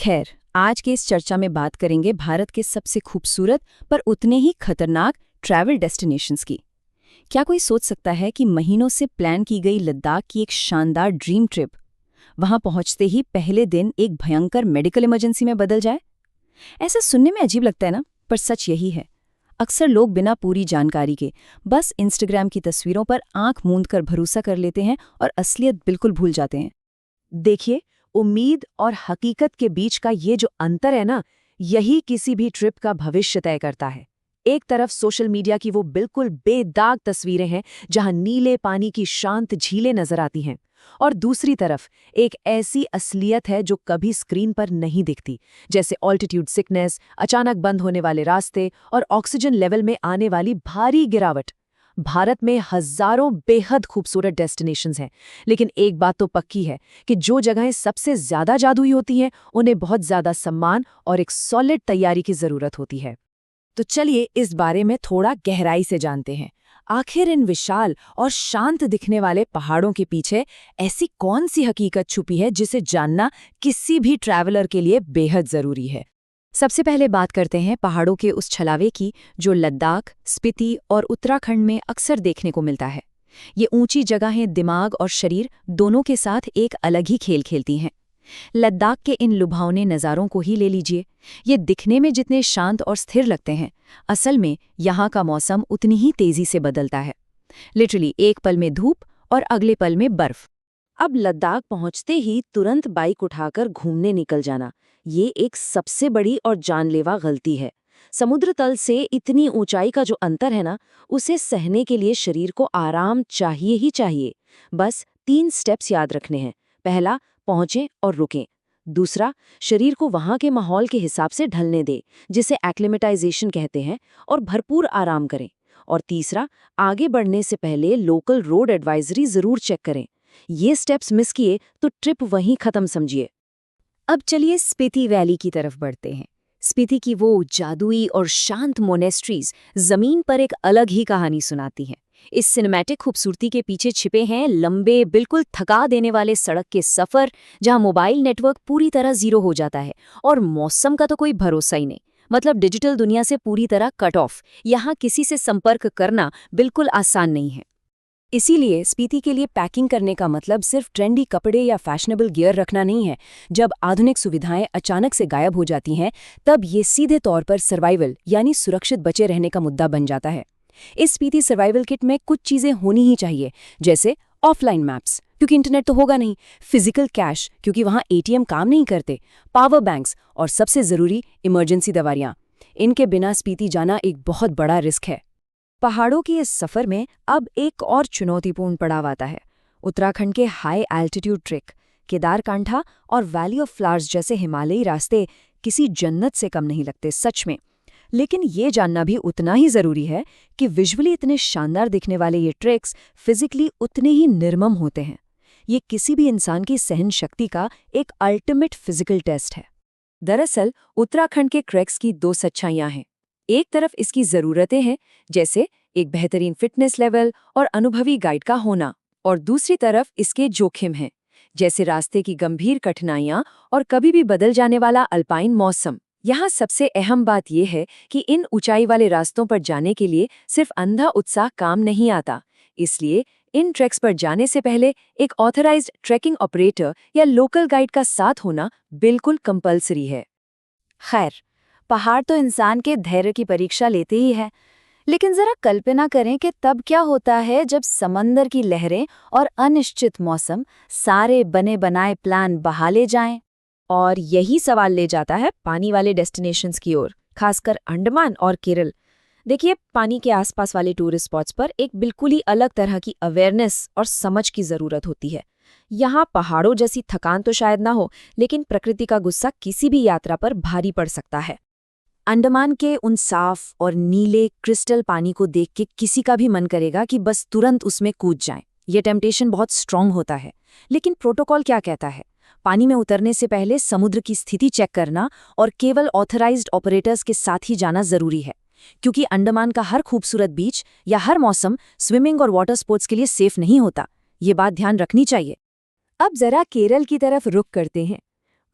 खैर, आज के इस चर्चा में बात करेंगे भारत के सबसे खूबसूरत पर उतने ही खतरनाक ट्रैवल डेस्टिनेशंस की। क्या कोई सोच सकता है कि महीनों से प्लान की गई लद्दाख की एक शानदार ड्रीम ट्रिप वहां पहुंचते ही पहले दिन एक भयंकर मेडिकल इमरजेंसी में बदल जाए? ऐसा सुनने में अजीब लगता है ना, पर सच यही है। अक्सर लोग बिना पूरी जानकारी के बस इंस्टाग्राम की तस्वीरों पर आंख मूंद कर भरोसा कर लेते हैं और असलियत बिल्कुल भूल जाते हैं। देखिए, उम्मीद और हकीकत के बीच का ये जो अंतर है ना, यही किसी भी ट्रिप का भविष्य तय करता है। एक तरफ सोशल मीडिया की वो बिल्कुल बेदाग तस्वीरें हैं जहां नीले पानी की शांत झीलें नजर आती हैं, और दूसरी तरफ एक ऐसी असलियत है जो कभी स्क्रीन पर नहीं दिखती, जैसे ऑल्टीट्यूड सिकनेस, अचानक बंद होने वाले रास्ते और ऑक्सीजन लेवल में आने वाली भारी गिरावट। भारत में हजारों बेहद खूबसूरत डेस्टिनेशंस हैं, लेकिन एक बात तो पक्की है कि जो जगहें सबसे ज्यादा जादुई होती हैं, उन्हें बहुत ज्यादा सम्मान और एक सॉलिड तैयारी की जरूरत होती है। तो चलिए इस बारे में थोड़ा गहराई से जानते हैं। आखिर इन विशाल और शांत दिखने वाले पहाड़ों के पीछे ऐसी कौन सी हकीकत छुपी है जिसे जानना किसी भी ट्रैवलर के लिए बेहद जरूरी है। सबसे पहले बात करते हैं पहाड़ों के उस छलावे की जो लद्दाख, स्पीति और उत्तराखंड में अक्सर देखने को मिलता है। ये ऊंची जगहें दिमाग और शरीर दोनों के साथ एक अलग ही खेल खेलती हैं। लद्दाख के इन लुभावने नज़ारों को ही ले लीजिए। ये दिखने में जितने शांत और स्थिर लगते हैं, असल में यहाँ का मौसम उतनी ही तेजी से बदलता है। लिटरली एक पल में धूप और अगले पल में बर्फ। अब लद्दाख पहुंचते ही तुरंत बाइक उठाकर घूमने निकल जाना, ये एक सबसे बड़ी और जानलेवा गलती है। समुद्र तल से इतनी ऊंचाई का जो अंतर है ना, उसे सहने के लिए शरीर को आराम चाहिए ही चाहिए। बस 3 स्टेप्स याद रखने हैं। पहला, पहुंचें और रुकें। दूसरा, शरीर को वहां के माहौल के हिसाब से ढलने दें, जिसे एक्लिमेटाइजेशन कहते हैं, और भरपूर आराम करें। और तीसरा, आगे बढ़ने से पहले लोकल रोड एडवाइजरी जरूर चेक करें। ये स्टेप्स मिस किए तो ट्रिप वहीं खत्म समझिए। अब चलिए स्पीति वैली की तरफ बढ़ते हैं। स्पीति की वो जादुई और शांत मोनेस्ट्रीज जमीन पर एक अलग ही कहानी सुनाती हैं। इस सिनेमैटिक खूबसूरती के पीछे छिपे हैं लंबे, बिल्कुल थका देने वाले सड़क के सफ़र, जहां मोबाइल नेटवर्क पूरी तरह जीरो हो जाता है और मौसम का तो कोई भरोसा ही नहीं। मतलब डिजिटल दुनिया से पूरी तरह कट ऑफ। यहाँ किसी से संपर्क करना बिल्कुल आसान नहीं है। इसीलिए स्पीति के लिए पैकिंग करने का मतलब सिर्फ ट्रेंडी कपड़े या फैशनेबल गियर रखना नहीं है। जब आधुनिक सुविधाएं अचानक से गायब हो जाती हैं, तब ये सीधे तौर पर सर्वाइवल यानी सुरक्षित बचे रहने का मुद्दा बन जाता है। इस स्पीति सर्वाइवल किट में कुछ चीजें होनी ही चाहिए, जैसे ऑफलाइन मैप्स, क्योंकि इंटरनेट तो होगा नहीं, फिजिकल कैश, क्योंकि वहां एटीएम काम नहीं करते, पावर बैंक्स, और सबसे जरूरी इमरजेंसी दवाइयां। इनके बिना स्पीति जाना एक बहुत बड़ा रिस्क है। पहाड़ों के इस सफर में अब एक और चुनौतीपूर्ण पड़ाव आता है। उत्तराखंड के हाई एल्टीट्यूड ट्रेक, केदारकांठा और वैली ऑफ फ्लावर्स जैसे हिमालयी रास्ते किसी जन्नत से कम नहीं लगते सच में। लेकिन ये जानना भी उतना ही जरूरी है कि विजुअली इतने शानदार दिखने वाले ये ट्रेक्स फिजिकली उतने ही निर्मम होते हैं। ये किसी भी इंसान की सहन शक्ति का एक अल्टीमेट फिजिकल टेस्ट है। दरअसल उत्तराखंड के ट्रेक्स की 2 सच्चाइयां हैं। एक तरफ इसकी ज़रूरतें हैं, जैसे एक बेहतरीन फिटनेस लेवल और अनुभवी गाइड का होना, और दूसरी तरफ इसके जोखिम हैं, जैसे रास्ते की गंभीर कठिनाइयां और कभी भी बदल जाने वाला अल्पाइन मौसम। यहाँ सबसे अहम बात यह है कि इन ऊंचाई वाले रास्तों पर जाने के लिए सिर्फ अंधा उत्साह काम नहीं आता। इसलिए इन ट्रैक्स पर जाने से पहले एक ऑथराइज्ड ट्रैकिंग ऑपरेटर या लोकल गाइड का साथ होना बिल्कुल कंपलसरी है। खैर, पहाड़ तो इंसान के धैर्य की परीक्षा लेते ही है, लेकिन जरा कल्पना करें कि तब क्या होता है जब समंदर की लहरें और अनिश्चित मौसम सारे बने बनाए प्लान बहा ले जाएं। और यही सवाल ले जाता है पानी वाले डेस्टिनेशंस की ओर, खासकर अंडमान और केरल। देखिए, पानी के आसपास वाले टूरिस्ट स्पॉट्स पर एक बिल्कुल ही अलग तरह की अवेयरनेस और समझ की जरूरत होती है। यहाँ पहाड़ों जैसी थकान तो शायद ना हो, लेकिन प्रकृति का गुस्सा किसी भी यात्रा पर भारी पड़ सकता है। अंडमान के उन साफ और नीले क्रिस्टल पानी को देख के किसी का भी मन करेगा कि बस तुरंत उसमें कूद जाएं। ये टेम्पटेशन बहुत स्ट्रांग होता है, लेकिन प्रोटोकॉल क्या कहता है? पानी में उतरने से पहले समुद्र की स्थिति चेक करना और केवल ऑथराइज्ड ऑपरेटर्स के साथ ही जाना जरूरी है, क्योंकि अंडमान का हर खूबसूरत बीच या हर मौसम स्विमिंग और वाटर स्पोर्ट्स के लिए सेफ नहीं होता। ये बात ध्यान रखनी चाहिए। अब जरा केरल की तरफ रुख करते हैं।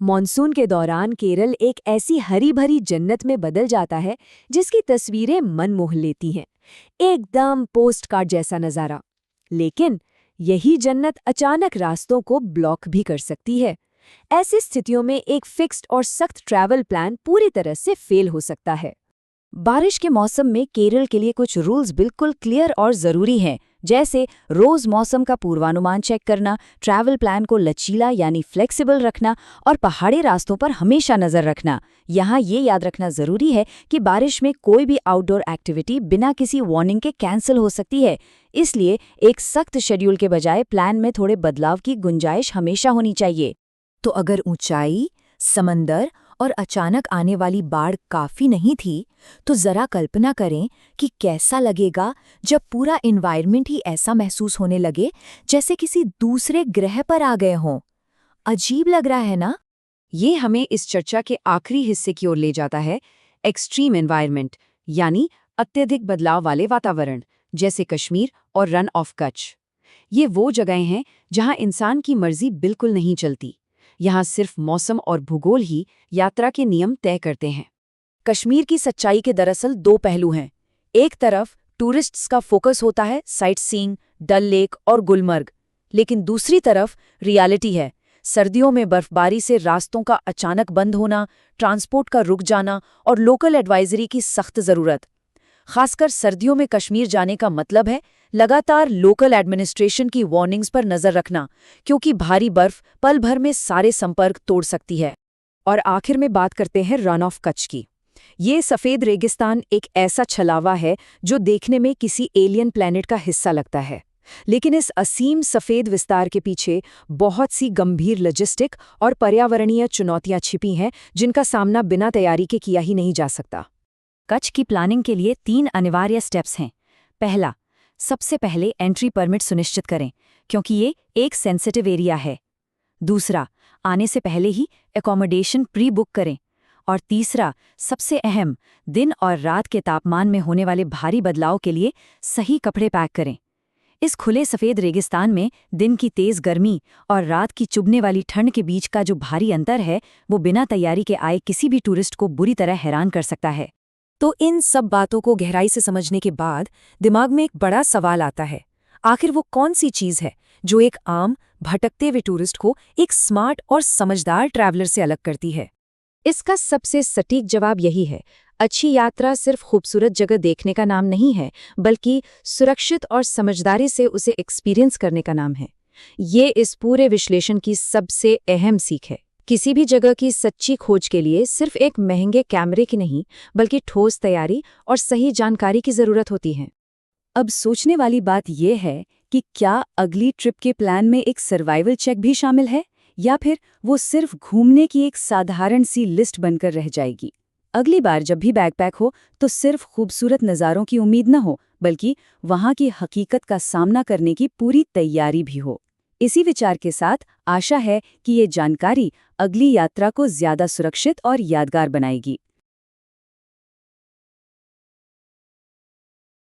मॉनसून के दौरान केरल एक ऐसी हरी भरी जन्नत में बदल जाता है जिसकी तस्वीरें मन मोह लेती हैं। एकदम पोस्टकार्ड जैसा नज़ारा। लेकिन यही जन्नत अचानक रास्तों को ब्लॉक भी कर सकती है। ऐसी स्थितियों में एक फिक्स्ड और सख्त ट्रैवल प्लान पूरी तरह से फेल हो सकता है। बारिश के मौसम में केरल के लिए कुछ रूल्स बिल्कुल क्लियर और ज़रूरी हैं, जैसे रोज़ मौसम का पूर्वानुमान चेक करना, ट्रैवल प्लान को लचीला यानी फ्लेक्सिबल रखना और पहाड़ी रास्तों पर हमेशा नज़र रखना। यहाँ ये याद रखना ज़रूरी है कि बारिश में कोई भी आउटडोर एक्टिविटी बिना किसी वार्निंग के कैंसिल हो सकती है, इसलिए एक सख्त शेड्यूल के बजाय प्लान में थोड़े बदलाव की गुंजाइश हमेशा होनी चाहिए। तो अगर ऊंचाई, समंदर और अचानक आने वाली बाढ़ काफी नहीं थी, तो जरा कल्पना करें कि कैसा लगेगा जब पूरा एनवायरनमेंट ही ऐसा महसूस होने लगे जैसे किसी दूसरे ग्रह पर आ गए हों। अजीब लग रहा है ना? ये हमें इस चर्चा के आखिरी हिस्से की ओर ले जाता है, एक्सट्रीम एनवायरनमेंट यानी अत्यधिक बदलाव वाले वातावरण, जैसे कश्मीर और रन ऑफ कच्छ। ये वो जगहें हैं जहां इंसान की मर्जी बिल्कुल नहीं चलती। यहाँ सिर्फ मौसम और भूगोल ही यात्रा के नियम तय करते हैं। कश्मीर की सच्चाई के दरअसल दो पहलू हैं। एक तरफ टूरिस्ट्स का फोकस होता है साइट सीइंग, डल लेक और गुलमर्ग, लेकिन दूसरी तरफ रियलिटी है। सर्दियों में बर्फबारी से रास्तों का अचानक बंद होना, ट्रांसपोर्ट का रुक जाना और लोकल एडवाइजरी की सख्त ज़रूरत। खासकर सर्दियों में कश्मीर जाने का मतलब है लगातार लोकल एडमिनिस्ट्रेशन की वार्निंग्स पर नज़र रखना, क्योंकि भारी बर्फ पल भर में सारे संपर्क तोड़ सकती है। और आखिर में बात करते हैं रन ऑफ कच्छ की। ये सफ़ेद रेगिस्तान एक ऐसा छलावा है जो देखने में किसी एलियन प्लैनेट का हिस्सा लगता है, लेकिन इस असीम सफ़ेद विस्तार के पीछे बहुत सी गंभीर लॉजिस्टिक और पर्यावरणीय चुनौतियां छिपी हैं जिनका सामना बिना तैयारी के किया ही नहीं जा सकता। कच्छ की प्लानिंग के लिए 3 अनिवार्य स्टेप्स हैं। पहला, सबसे पहले एंट्री परमिट सुनिश्चित करें, क्योंकि ये एक सेंसिटिव एरिया है। दूसरा, आने से पहले ही एकोमोडेशन प्री बुक करें। और तीसरा, सबसे अहम, दिन और रात के तापमान में होने वाले भारी बदलाव के लिए सही कपड़े पैक करें। इस खुले सफ़ेद रेगिस्तान में दिन की तेज़ गर्मी और रात की चुभने वाली ठंड के बीच का जो भारी अंतर है, वो बिना तैयारी के आए किसी भी टूरिस्ट को बुरी तरह हैरान कर सकता है। तो इन सब बातों को गहराई से समझने के बाद दिमाग में एक बड़ा सवाल आता है, आखिर वो कौन सी चीज़ है जो एक आम भटकते हुए टूरिस्ट को एक स्मार्ट और समझदार ट्रैवलर से अलग करती है? इसका सबसे सटीक जवाब यही है, अच्छी यात्रा सिर्फ खूबसूरत जगह देखने का नाम नहीं है, बल्कि सुरक्षित और समझदारी से उसे एक्सपीरियंस करने का नाम है। ये इस पूरे विश्लेषण की सबसे अहम सीख है। किसी भी जगह की सच्ची खोज के लिए सिर्फ एक महंगे कैमरे की नहीं, बल्कि ठोस तैयारी और सही जानकारी की ज़रूरत होती है। अब सोचने वाली बात यह है कि क्या अगली ट्रिप के प्लान में एक सर्वाइवल चेक भी शामिल है, या फिर वो सिर्फ घूमने की एक साधारण सी लिस्ट बनकर रह जाएगी? अगली बार जब भी बैकपैक हो तो सिर्फ खूबसूरत नज़ारों की उम्मीद न हो, बल्कि वहाँ की हकीकत का सामना करने की पूरी तैयारी भी हो। इसी विचार के साथ आशा है कि ये जानकारी अगली यात्रा को ज़्यादा सुरक्षित और यादगार बनाएगी।